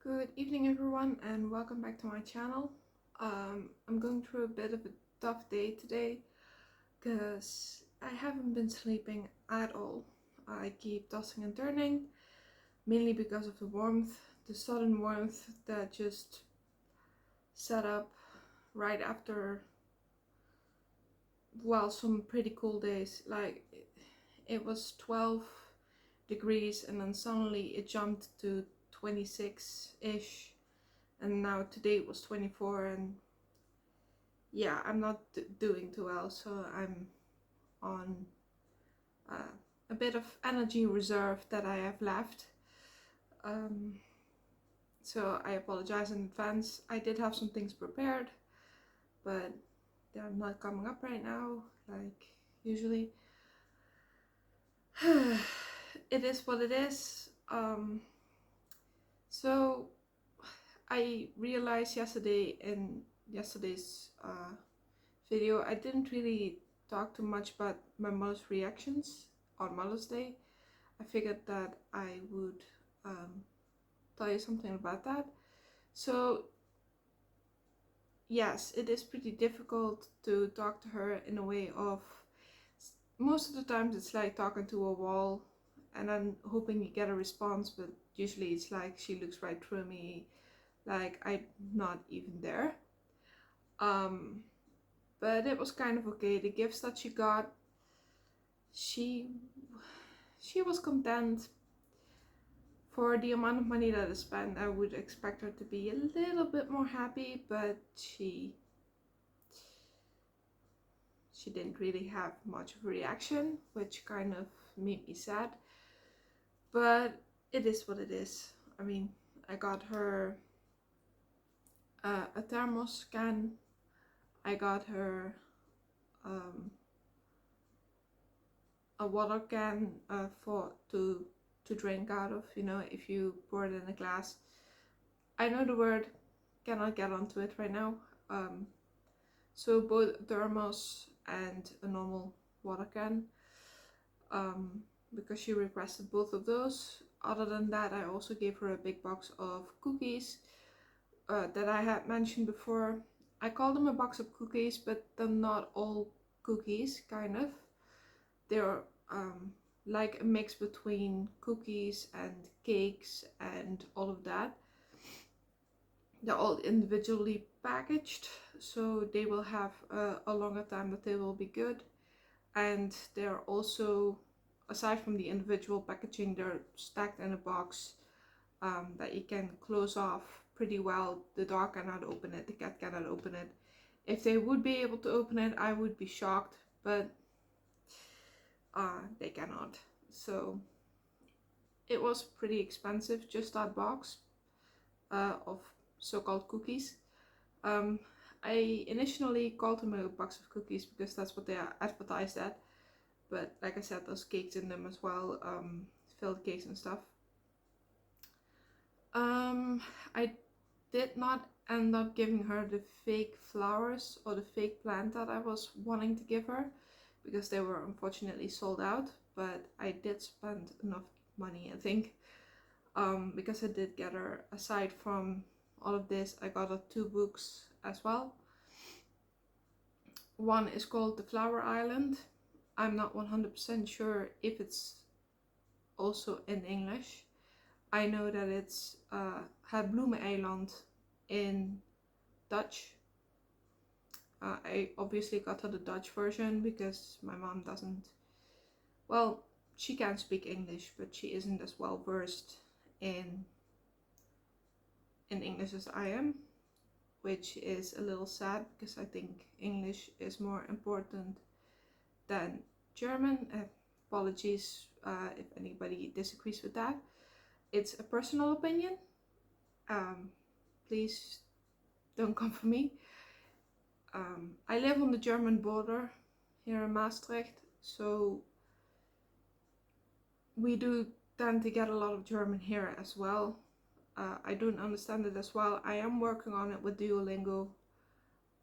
Good evening everyone and welcome back to my channel. I'm going through a bit of a tough day today because I haven't been sleeping at all. I keep tossing and turning, mainly because of the warmth, the sudden warmth that just set up right after, well, some pretty cool days. Like it was 12 degrees and then suddenly it jumped to 26-ish. And now today it was 24, and yeah, I'm not doing too well, so I'm on a bit of energy reserve that I have left. So I apologize in advance. I did have some things prepared, but they're not coming up right now like usually. It is what it is. So I realized yesterday in yesterday's video I didn't really talk too much about my mother's reactions on Mother's Day. I figured that I would tell you something about that. So yes, it is pretty difficult to talk to her in a way of, most of the times it's like talking to a wall and I'm hoping you get a response, but usually it's like she looks right through me, like I'm not even there. But it was kind of okay. The gifts that she got, she was content. For the amount of money that I spent, I would expect her to be a little bit more happy, but she didn't really have much of a reaction, which kind of made me sad. But it is what it is. I mean, I got her a thermos can. I got her a water can to drink out of, you know, if you pour it in a glass. I know the word, cannot get onto it right now. So both thermos and a normal water can, because she requested both of those. Other than that, I also gave her a big box of cookies that I had mentioned before. I call them a box of cookies, but they're not all cookies, kind of. They're like a mix between cookies and cakes and all of that. They're all individually packaged, so they will have a longer time that they will be good. And they're also, aside from the individual packaging, they're stacked in a box that you can close off pretty well. The dog cannot open it, the cat cannot open it. If they would be able to open it, I would be shocked, but they cannot. So it was pretty expensive, just that box of so-called cookies. I initially called them a box of cookies because that's what they are advertised at, but like I said, there's cakes in them as well, filled cakes and stuff. I did not end up giving her the fake flowers or the fake plant that I was wanting to give her, because they were unfortunately sold out, but I did spend enough money, I think, because I did get her, aside from all of this, I got her 2 books as well. One is called The Flower Island. I'm not 100% sure if it's also in English. I know that it's Het Bloemeneiland in Dutch. I obviously got her the Dutch version because my mom doesn't, well, she can speak English, but she isn't as well versed in English as I am, which is a little sad because I think English is more important than German. Apologies if anybody disagrees with that. It's a personal opinion. Please don't come for me. I live on the German border here in Maastricht, so we do tend to get a lot of German here as well. I don't understand it as well. I am working on it with Duolingo,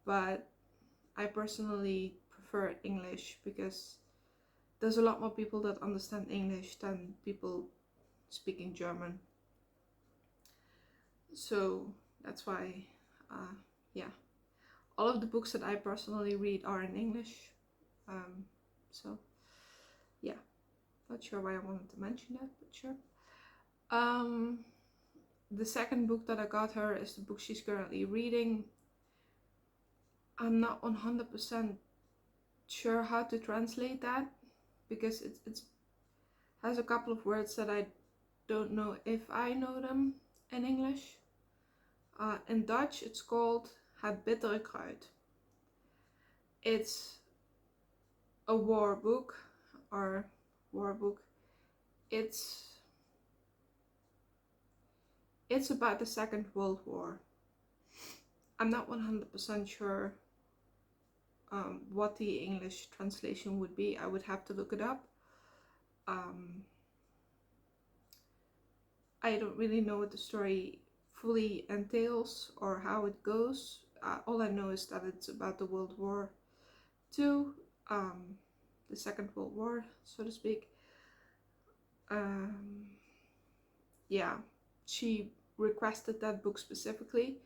but I personally prefer English because there's a lot more people that understand English than people speaking German. So that's why, yeah, all of the books that I personally read are in English. So yeah, not sure why I wanted to mention that, but sure. The second book that I got her is the book she's currently reading. I'm not 100% sure how to translate that because it has a couple of words that I don't know if I know them in English. In Dutch, it's called Het Bittere Kruid. It's a war book, or war book. It's about the Second World War. I'm not 100% sure what the English translation would be. I would have to look it up. I don't really know what the story fully entails or how it goes. All I know is that it's about the World War II, the Second World War, so to speak. Yeah, she requested that book specifically.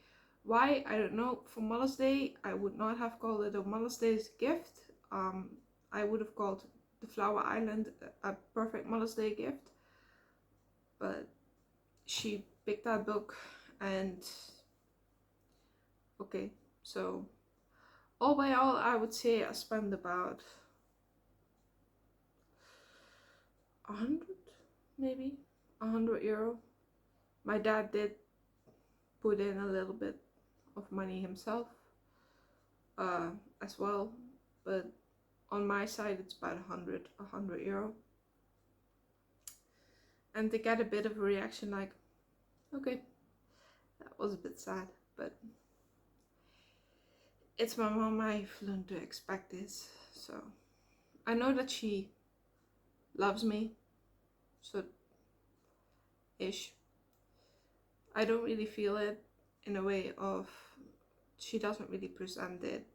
Why? I don't know. For Mother's Day, I would not have called it a Mother's Day's gift. I would have called The Flower Island a perfect Mother's Day gift. But she picked that book, and okay, so all by all, I would say I spent about 100, maybe €100. My dad did put in a little bit of money himself as well, but on my side it's about €100. And to get a bit of a reaction like, okay, that was a bit sad, but it's my mom. I've learned to expect this, so I know that she loves me, so ish. I don't really feel it in a way of, she doesn't really present it.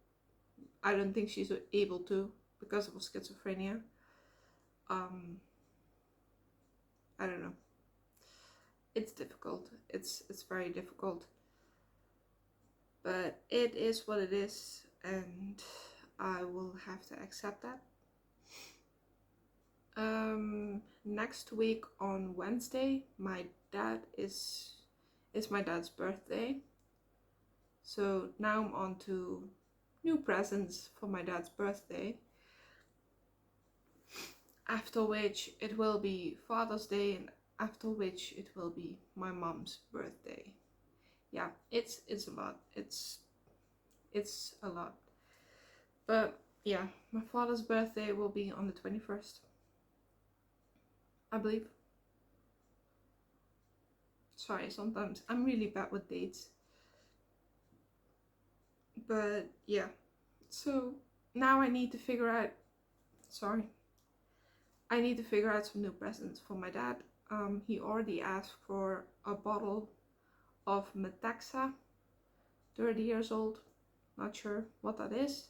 I don't think she's able to because of schizophrenia. I don't know. It's difficult. It's very difficult. But it is what it is, and I will have to accept that. Next week on Wednesday, my dad is my dad's birthday. So now I'm on to new presents for my dad's birthday. After which it will be Father's Day, and after which it will be my mom's birthday. Yeah, it's a lot. It's a lot. But yeah, my father's birthday will be on the 21st, I believe. Sorry, sometimes I'm really bad with dates. But yeah, so now I need to figure out, I need to figure out some new presents for my dad. He already asked for a bottle of Metaxa, 30 years old. Not sure what that is.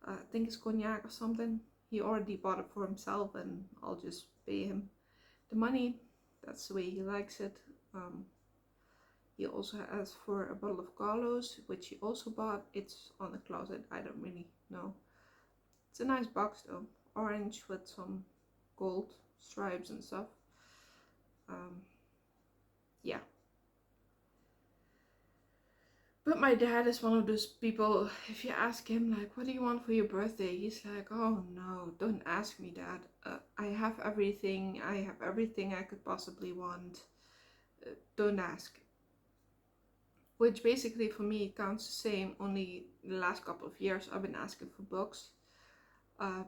I think it's cognac or something. He already bought it for himself, and I'll just pay him the money. That's the way he likes it. He also asked for a bottle of Carlos, which he also bought. It's on the closet. I don't really know. It's a nice box though. Orange with some gold stripes and stuff. Yeah. But my dad is one of those people, if you ask him like, what do you want for your birthday? He's like, oh no, don't ask me, Dad. I have everything. I have everything I could possibly want. Don't ask. Which basically for me counts the same, only the last couple of years I've been asking for books.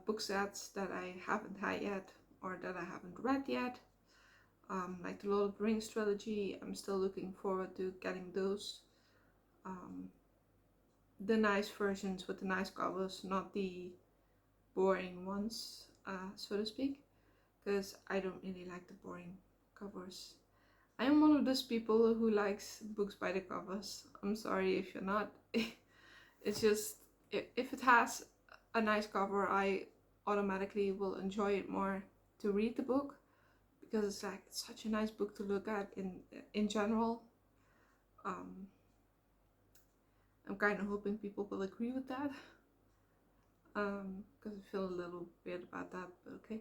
Book sets that I haven't had yet or that I haven't read yet. Like the Lord of the Rings trilogy, I'm still looking forward to getting those. The nice versions with the nice covers, not the boring ones, so to speak, because I don't really like the boring covers. I am one of those people who likes books by the covers. I'm sorry if you're not. It's just, if it has a nice cover, I automatically will enjoy it more to read the book, because it's like, it's such a nice book to look at in general. Um, I'm kind of hoping people will agree with that, because I feel a little weird about that, but okay.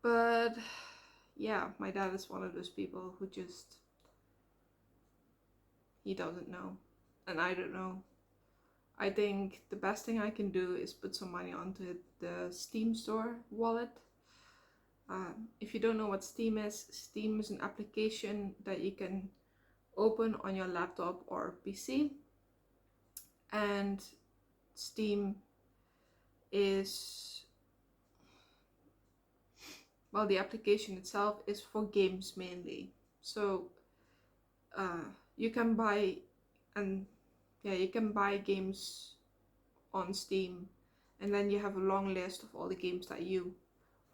But yeah, my dad is one of those people who just, he doesn't know, and I don't know. I think the best thing I can do is put some money onto the Steam store wallet. If you don't know what Steam is an application that you can open on your laptop or PC, and Steam is, well, the application itself is for games mainly. So you can buy, and yeah, you can buy games on Steam, and then you have a long list of all the games that you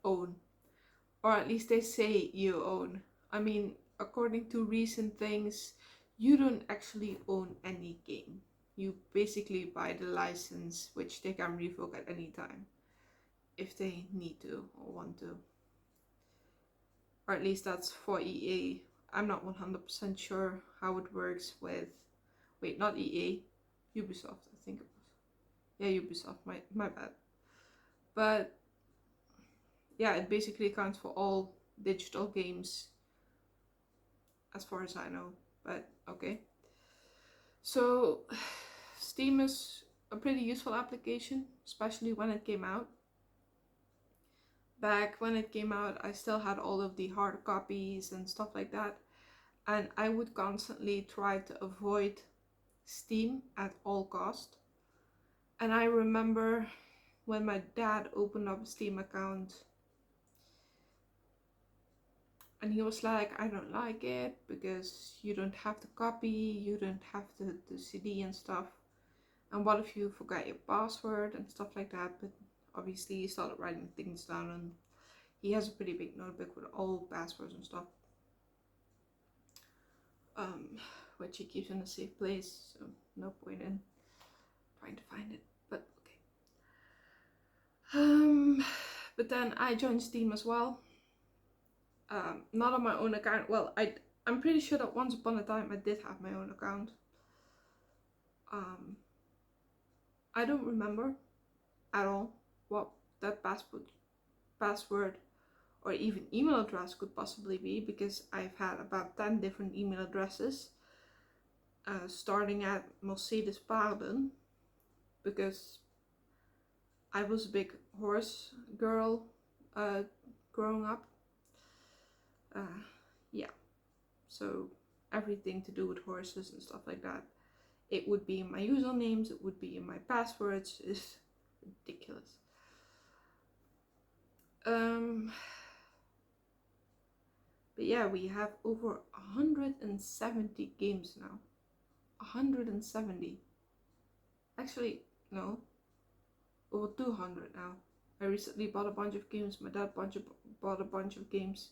own, or at least they say you own. I mean, according to recent things, you don't actually own any game. You basically buy the license, which they can revoke at any time if they need to or want to. Or at least that's for EA. I'm not 100% sure how it works with, wait, not EA, Ubisoft, I think it was. Yeah, Ubisoft, my bad. But yeah, it basically accounts for all digital games as far as I know, but okay. So Steam is a pretty useful application, especially when it came out. Back when it came out, I still had all of the hard copies and stuff like that, and I would constantly try to avoid Steam at all cost. And I remember when my dad opened up a Steam account, and he was like, I don't like it because you don't have the copy, you don't have the CD and stuff. And what if you forgot your password and stuff like that? But obviously he started writing things down, and he has a pretty big notebook with all passwords and stuff. Which he keeps in a safe place, so no point in trying to find it, but okay. But then I joined Steam as well. Not on my own account. Well, I'm pretty sure that once upon a time I did have my own account. I don't remember at all what that password or even email address could possibly be, because I've had about 10 different email addresses, starting at Mercedes Paarden, because I was a big horse girl growing up. Yeah, so everything to do with horses and stuff like that. It would be in my usernames, it would be in my passwords. It's ridiculous. But yeah, we have over 170 games now. 170. Actually, no, over 200 now. I recently bought a bunch of games. My dad bought a bunch of games.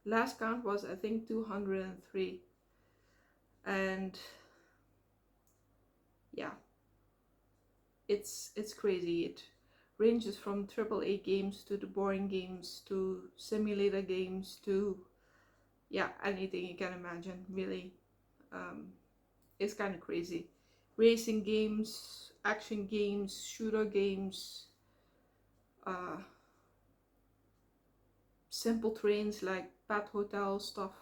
Last count was, I think, 203. And yeah, it's crazy. It ranges from AAA games to the boring games to simulator games to, yeah, anything you can imagine, really. It's kind of crazy. Racing games, action games, shooter games, uh, simple trains like Bat Hotel stuff.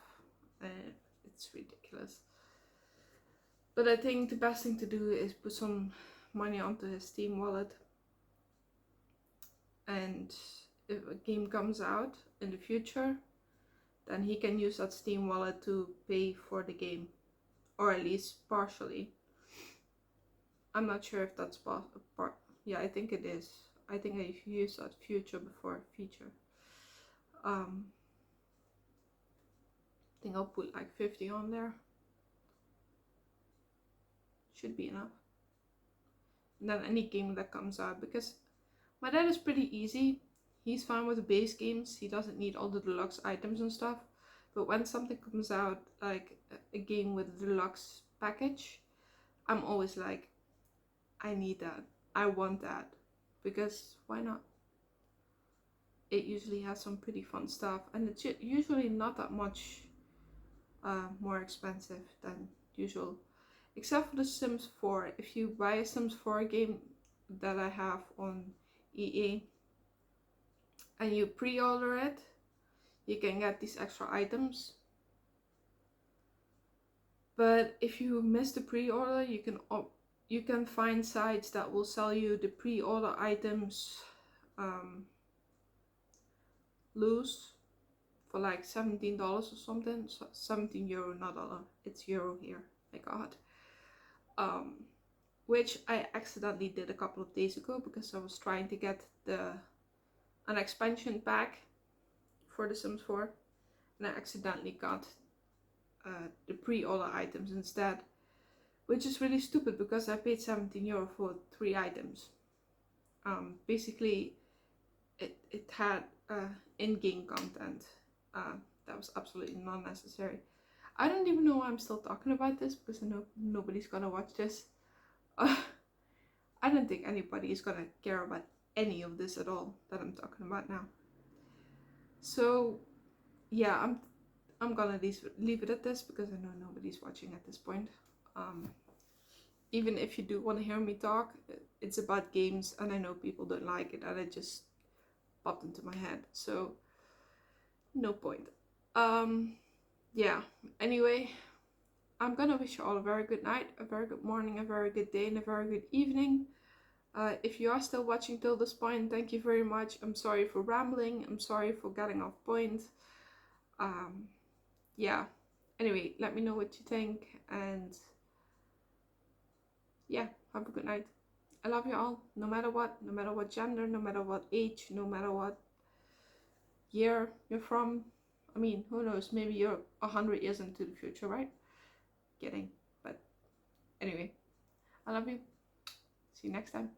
It's ridiculous. But I think the best thing to do is put some money onto his Steam wallet, and if a game comes out in the future, then he can use that Steam wallet to pay for the game, or at least partially. I'm not sure if that's yeah, I think it is. I think I use that future before feature. I think I'll put like 50 on there. Should be enough. And then any game that comes out, because my dad is pretty easy. He's fine with the base games. He doesn't need all the deluxe items and stuff. But when something comes out, like a game with a deluxe package, I'm always like, I need that. I want that. Because why not? It usually has some pretty fun stuff, and it's usually not that much more expensive than usual. Except for The Sims 4. If you buy a Sims 4 game that I have on EA and you pre-order it, you can get these extra items. But if you miss the pre-order, you can find sites that will sell you the pre-order items loose for like $17 or something. So €17, not dollar. It's euro here. My God. Which I accidentally did a couple of days ago because I was trying to get an expansion pack for The Sims 4, and I accidentally got the pre-order items instead, which is really stupid because I paid €17 for 3 items. Basically, it had in-game content that was absolutely not necessary. I don't even know why I'm still talking about this because I know nobody's gonna watch this. I don't think anybody is gonna care about any of this at all that I'm talking about now. So yeah, I'm gonna leave it at this because I know nobody's watching at this point. Even if you do want to hear me talk, it's about games and I know people don't like it and it just popped into my head, so no point. Yeah, anyway, I'm gonna wish you all a very good night, a very good morning, a very good day, and a very good evening. If you are still watching till this point, thank you very much. I'm sorry for rambling. I'm sorry for getting off point. Yeah. Anyway, let me know what you think, and yeah, have a good night. I love you all, no matter what gender, no matter what age, no matter what year you're from. I mean, who knows? Maybe you're 100 years into the future, right? Kidding. But anyway, I love you. See you next time.